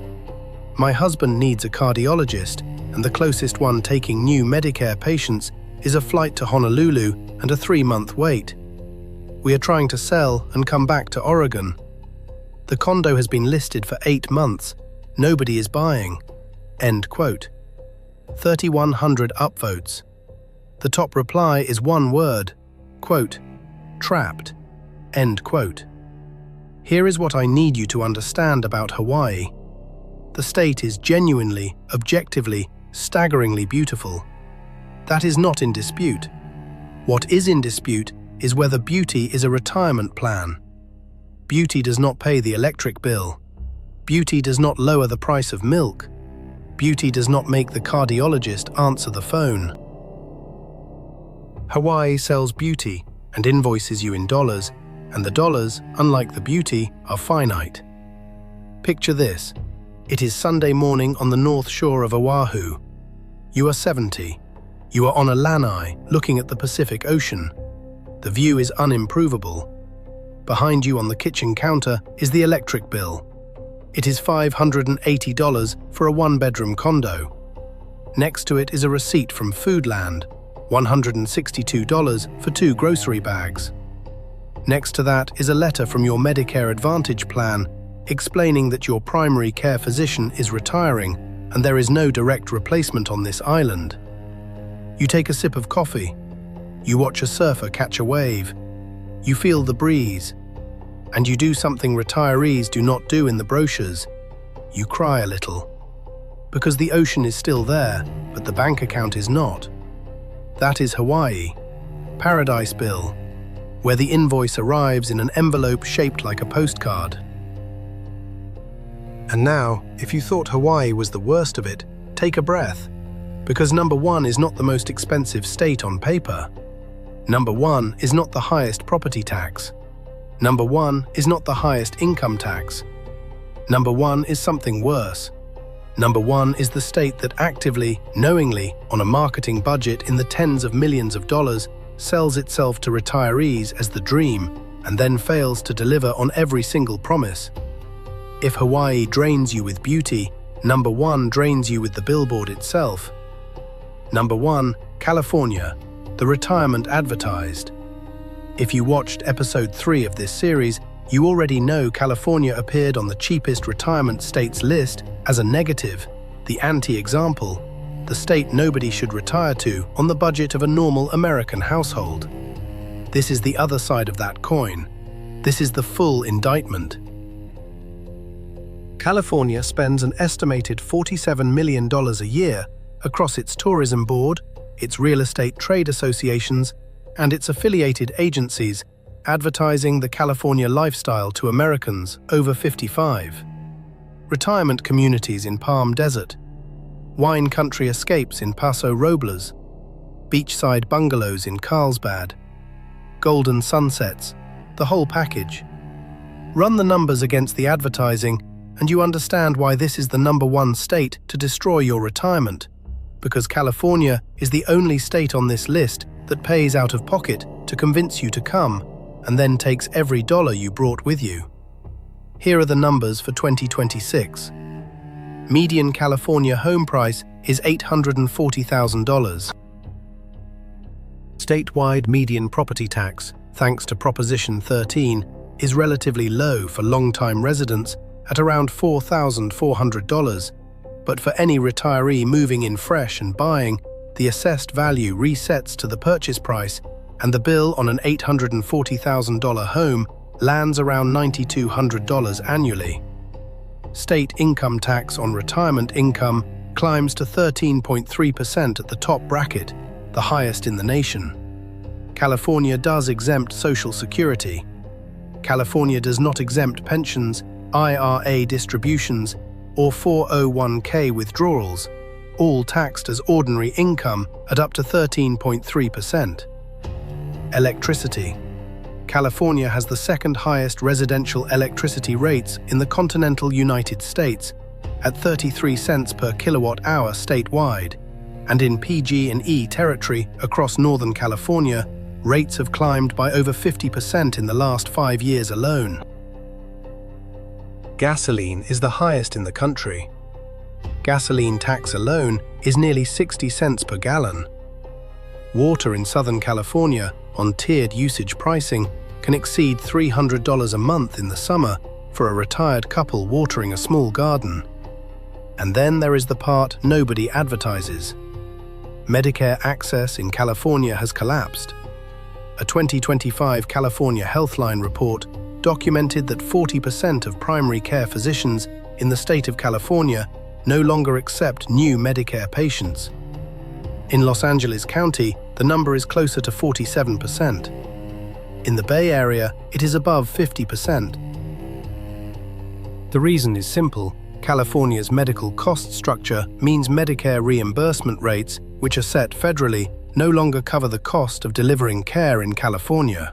[SPEAKER 1] My husband needs a cardiologist, and the closest one taking new Medicare patients is a flight to Honolulu and a 3-month wait. We are trying to sell and come back to Oregon. The condo has been listed for 8 months. Nobody is buying." End quote. 3,100 upvotes. The top reply is one word, quote, "trapped," end quote. Here is what I need you to understand about Hawaii. The state is genuinely, objectively, staggeringly beautiful. That is not in dispute. What is in dispute is whether beauty is a retirement plan. Beauty does not pay the electric bill. Beauty does not lower the price of milk. Beauty does not make the cardiologist answer the phone. Hawaii sells beauty and invoices you in dollars, and the dollars, unlike the beauty, are finite. Picture this. It is Sunday morning on the north shore of Oahu. You are 70. You are on a lanai looking at the Pacific Ocean. The view is unimprovable. Behind you on the kitchen counter is the electric bill. It is $580 for a 1-bedroom condo. Next to it is a receipt from Foodland, $162 for 2 grocery bags. Next to that is a letter from your Medicare Advantage plan explaining that your primary care physician is retiring and there is no direct replacement on this island. You take a sip of coffee. You watch a surfer catch a wave. You feel the breeze. And you do something retirees do not do in the brochures. You cry a little. Because the ocean is still there, but the bank account is not. That is Hawaii. Paradise bill, where the invoice arrives in an envelope shaped like a postcard. And now, if you thought Hawaii was the worst of it, take a breath. Because number 1 is not the most expensive state on paper. Number 1 is not the highest property tax. Number 1 is not the highest income tax. Number 1 is something worse. Number 1 is the state that actively, knowingly, on a marketing budget in the tens of millions of dollars, sells itself to retirees as the dream and then fails to deliver on every single promise. If Hawaii drains you with beauty, number 1 drains you with the billboard itself. Number 1, California, the retirement advertised. If you watched episode 3 of this series, you already know California appeared on the cheapest retirement states list as a negative, the anti-example, the state nobody should retire to on the budget of a normal American household. This is the other side of that coin. This is the full indictment. California spends an estimated $47 million a year across its tourism board, its real estate trade associations, and its affiliated agencies, advertising the California lifestyle to Americans over 55. Retirement communities in Palm Desert, wine country escapes in Paso Robles, beachside bungalows in Carlsbad, golden sunsets, the whole package. Run the numbers against the advertising, and you understand why this is the number 1 state to destroy your retirement, because California is the only state on this list that pays out of pocket to convince you to come, and then takes every dollar you brought with you. Here are the numbers for 2026. Median California home price is $840,000. Statewide median property tax, thanks to Proposition 13, is relatively low for long-time residents at around $4,400, but for any retiree moving in fresh and buying, the assessed value resets to the purchase price, and the bill on an $840,000 home lands around $9,200 annually. State income tax on retirement income climbs to 13.3% at the top bracket, the highest in the nation. California does exempt Social Security. California does not exempt pensions, IRA distributions, or 401k withdrawals, all taxed as ordinary income at up to 13.3%. Electricity. California has the second highest residential electricity rates in the continental United States, at 33 cents per kilowatt-hour statewide, and in PG&E territory across Northern California, rates have climbed by over 50% in the last 5 years alone. Gasoline is the highest in the country. Gasoline tax alone is nearly 60 cents per gallon. Water in Southern California, on tiered usage pricing, can exceed $300 a month in the summer for a retired couple watering a small garden. And then there is the part nobody advertises. Medicare access in California has collapsed. A 2025 California Healthline report documented that 40% of primary care physicians in the state of California no longer accept new Medicare patients. In Los Angeles County, the number is closer to 47%. In the Bay Area, it is above 50%. The reason is simple. California's medical cost structure means Medicare reimbursement rates, which are set federally, no longer cover the cost of delivering care in California.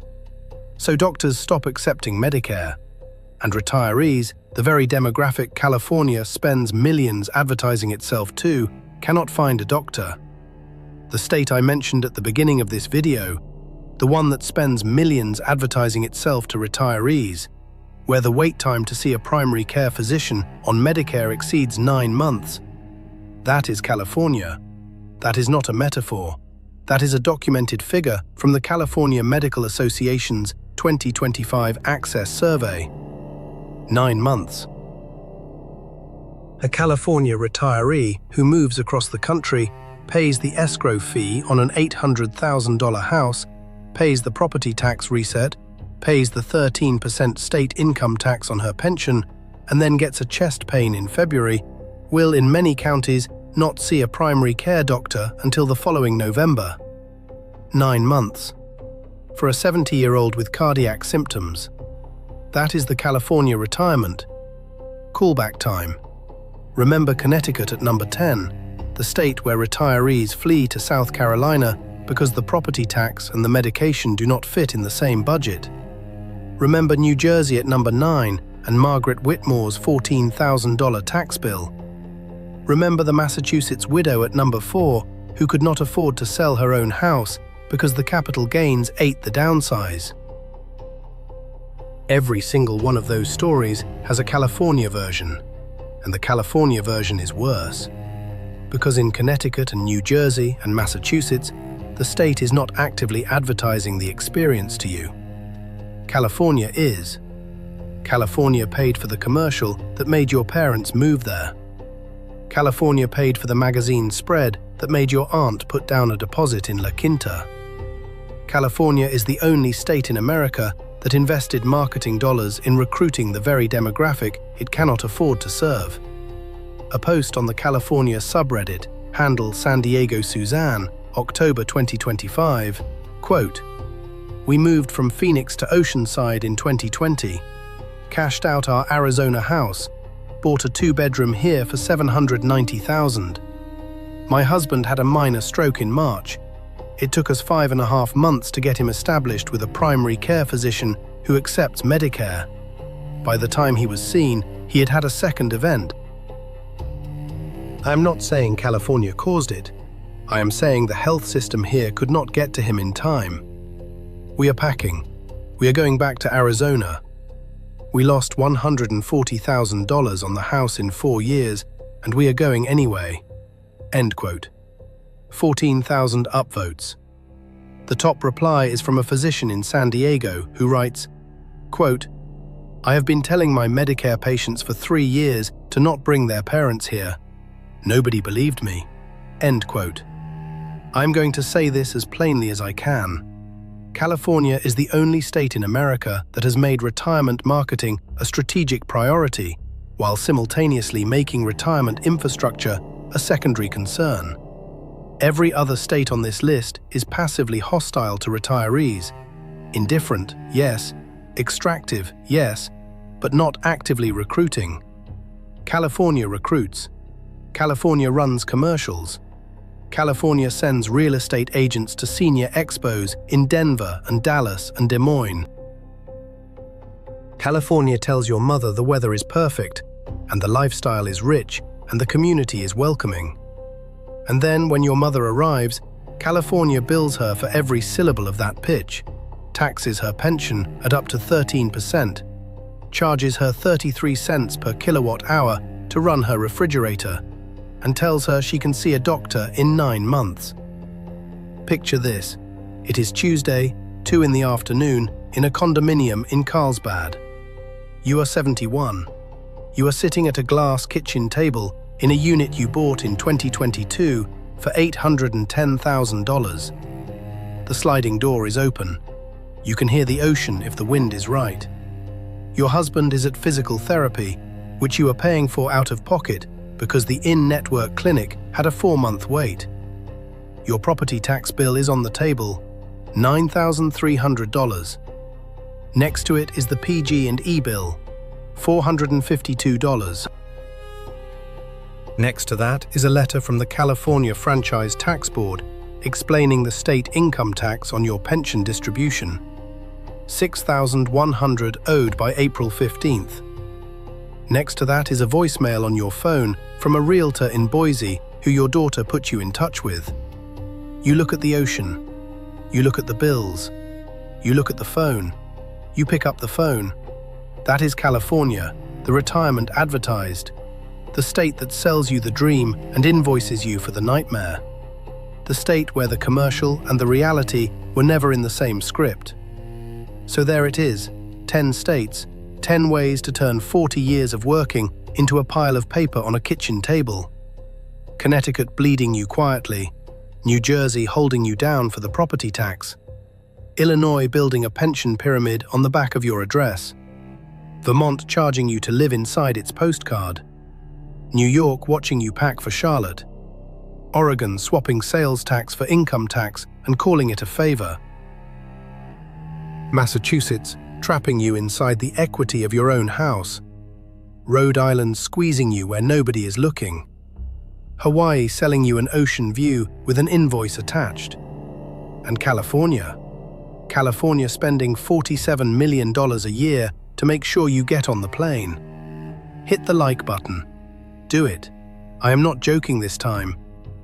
[SPEAKER 1] So doctors stop accepting Medicare. And retirees, the very demographic California spends millions advertising itself to, cannot find a doctor. The state I mentioned at the beginning of this video, the one that spends millions advertising itself to retirees, where the wait time to see a primary care physician on Medicare exceeds 9 months. That is California. That is not a metaphor. That is a documented figure from the California Medical Association's 2025 Access Survey. 9 months. A California retiree who moves across the country pays the escrow fee on an $800,000 house, pays the property tax reset, pays the 13% state income tax on her pension, and then gets a chest pain in February, will in many counties not see a primary care doctor until the following November. 9 months. For a 70-year-old with cardiac symptoms. That is the California retirement. Callback time. Remember Connecticut at number 10. the state where retirees flee to South Carolina because the property tax and the medication do not fit in the same budget. Remember New Jersey at number 9 and Margaret Whitmore's $14,000 tax bill. Remember the Massachusetts widow at number 4 who could not afford to sell her own house because the capital gains ate the downsize. Every single one of those stories has a California version, and the California version is worse. Because in Connecticut and New Jersey and Massachusetts, the state is not actively advertising the experience to you. California is. California paid for the commercial that made your parents move there. California paid for the magazine spread that made your aunt put down a deposit in La Quinta. California is the only state in America that invested marketing dollars in recruiting the very demographic it cannot afford to serve. A post on the California subreddit, handle San Diego Suzanne, October 2025, quote, "We moved from Phoenix to Oceanside in 2020, cashed out our Arizona house, bought a 2-bedroom here for $790,000. My husband had a minor stroke in March. It took us 5.5 months to get him established with a primary care physician who accepts Medicare. By the time he was seen, he had had a second event." I am not saying California caused it. I am saying the health system here could not get to him in time. We are packing. We are going back to Arizona. We lost $140,000 on the house in 4 years, and we are going anyway. End quote. 14,000 upvotes. The top reply is from a physician in San Diego who writes, quote, "I have been telling my Medicare patients for 3 years to not bring their parents here. Nobody believed me." End quote. I'm going to say this as plainly as I can. California is the only state in America that has made retirement marketing a strategic priority, while simultaneously making retirement infrastructure a secondary concern. Every other state on this list is passively hostile to retirees. Indifferent, yes. Extractive, yes, but not actively recruiting. California recruits. California runs commercials. California sends real estate agents to senior expos in Denver and Dallas and Des Moines. California tells your mother the weather is perfect, and the lifestyle is rich, and the community is welcoming. And then, when your mother arrives, California bills her for every syllable of that pitch, taxes her pension at up to 13%, charges her 33 cents per kilowatt hour to run her refrigerator, and tells her she can see a doctor in 9 months. Picture this. It is Tuesday, 2 in the afternoon, in a condominium in Carlsbad. You are 71. You are sitting at a glass kitchen table in a unit you bought in 2022 for $810,000. The sliding door is open. You can hear the ocean if the wind is right. Your husband is at physical therapy, which you are paying for out of pocket because the in-network clinic had a 4-month wait. Your property tax bill is on the table, $9,300. Next to it is the PG&E bill, $452. Next to that is a letter from the California Franchise Tax Board explaining the state income tax on your pension distribution, $6,100 owed by April 15th. Next to that is a voicemail on your phone from a realtor in Boise who your daughter put you in touch with. You look at the ocean. You look at the bills. You look at the phone. You pick up the phone. That is California, the retirement advertised. The state that sells you the dream and invoices you for the nightmare. The state where the commercial and the reality were never in the same script. So there it is, 10 states, 10 ways to turn 40 years of working into a pile of paper on a kitchen table. Connecticut bleeding you quietly, New Jersey holding you down for the property tax, Illinois building a pension pyramid on the back of your address, Vermont charging you to live inside its postcard, New York watching you pack for Charlotte, Oregon swapping sales tax for income tax and calling it a favor, Massachusetts trapping you inside the equity of your own house, Rhode Island squeezing you where nobody is looking, Hawaii selling you an ocean view with an invoice attached. And California spending $47 million a year to make sure you get on the plane. Hit the like button. Do it. I am not joking this time.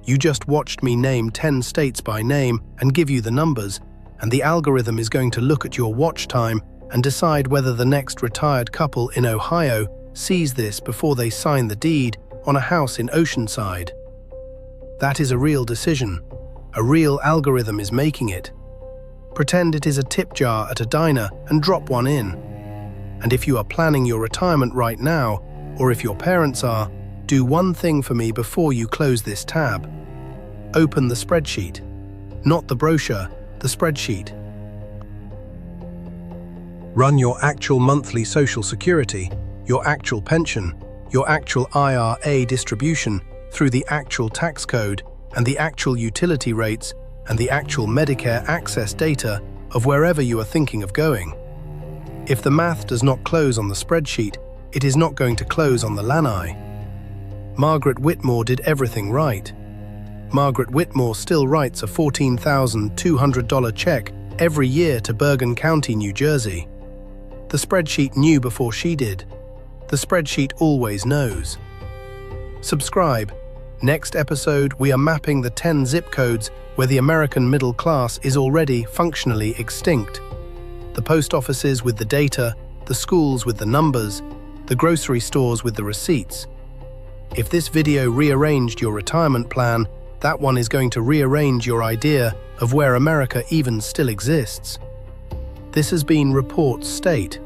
[SPEAKER 1] You just watched me name 10 states by name and give you the numbers, and the algorithm is going to look at your watch time and decide whether the next retired couple in Ohio sees this before they sign the deed on a house in Oceanside. That is a real decision. A real algorithm is making it. Pretend it is a tip jar at a diner and drop one in. And if you are planning your retirement right now, or if your parents are, do one thing for me before you close this tab. Open the spreadsheet. Not the brochure, the spreadsheet. Run your actual monthly Social Security, your actual pension, your actual IRA distribution through the actual tax code and the actual utility rates and the actual Medicare access data of wherever you are thinking of going. If the math does not close on the spreadsheet, it is not going to close on the lanai. Margaret Whitmore did everything right. Margaret Whitmore still writes a $14,200 check every year to Bergen County, New Jersey. The spreadsheet knew before she did. The spreadsheet always knows. Subscribe. Next episode, we are mapping the 10 zip codes where the American middle class is already functionally extinct. The post offices with the data, the schools with the numbers, the grocery stores with the receipts. If this video rearranged your retirement plan, that one is going to rearrange your idea of where America even still exists. This has been Report State.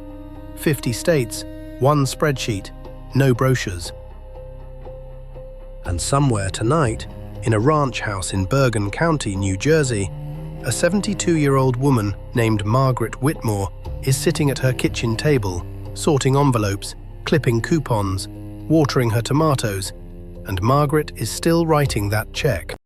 [SPEAKER 1] 50 states, one spreadsheet, no brochures. And somewhere tonight, in a ranch house in Bergen County, New Jersey, a 72-year-old woman named Margaret Whitmore is sitting at her kitchen table, sorting envelopes, clipping coupons, watering her tomatoes, and Margaret is still writing that check.